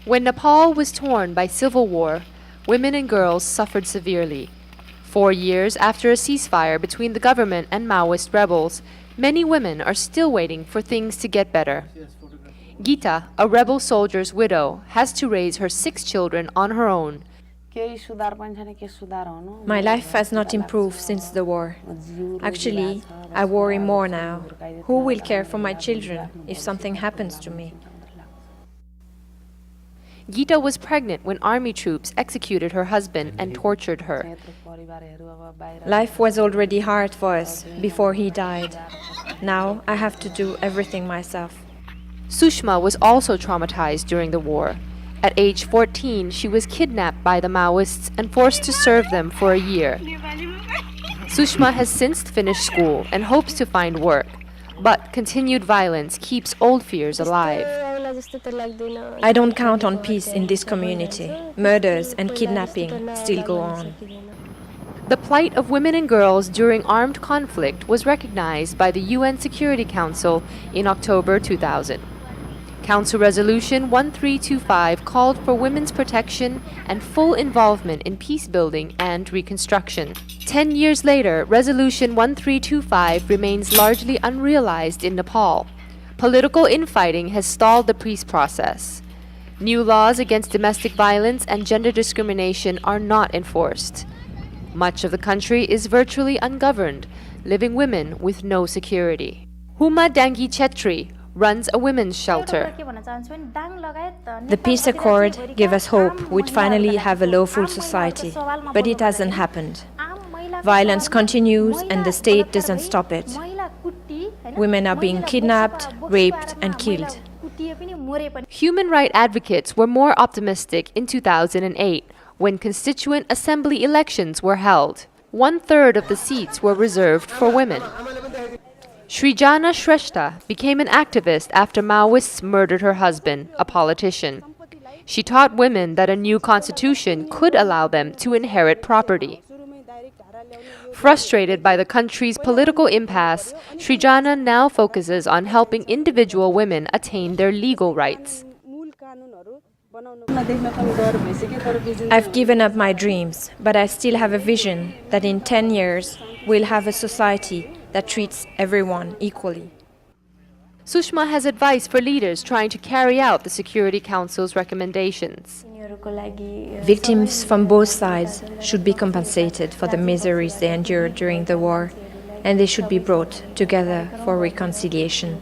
When Nepal was torn by civil war, women and girls suffered severely. 4 years after a ceasefire between the government and Maoist rebels, many women are still waiting for things to get better. Gita, a rebel soldier's widow, has to raise her 6 children on her own. My life has not improved since the war. Actually, I worry more now. Who will care for my children if something happens to me? Gita was pregnant when army troops executed her husband and tortured her. Life was already hard for us before he died. Now I have to do everything myself. Sushma was also traumatized during the war. At age 14, she was kidnapped by the Maoists and forced to serve them for a year. Sushma has since finished school and hopes to find work, but continued violence keeps old fears alive. I don't count on peace in this community. Murders and kidnapping still go on. The plight of women and girls during armed conflict was recognized by the UN Security Council in October 2000. Council Resolution 1325 called for women's protection and full involvement in peace building and reconstruction. 10 years later, Resolution 1325 remains largely unrealized in Nepal. Political infighting has stalled the peace process. New laws against domestic violence and gender discrimination are not enforced. Much of the country is virtually ungoverned, leaving women with no security. Huma Dangi Chetri runs a women's shelter. The peace accord gave us hope we'd finally have a lawful society, but it hasn't happened. Violence continues and the state doesn't stop it. Women are being kidnapped, raped, and killed. Human rights advocates were more optimistic in 2008 when constituent assembly elections were held. 1/3 of the seats were reserved for women. Srijana Shrestha became an activist after Maoists murdered her husband, a politician. She taught women that a new constitution could allow them to inherit property. Frustrated by the country's political impasse, Srijana now focuses on helping individual women attain their legal rights. I've given up my dreams, but I still have a vision that in 10 years we'll have a society that treats everyone equally. Sushma has advice for leaders trying to carry out the Security Council's recommendations. Victims from both sides should be compensated for the miseries they endured during the war, and they should be brought together for reconciliation.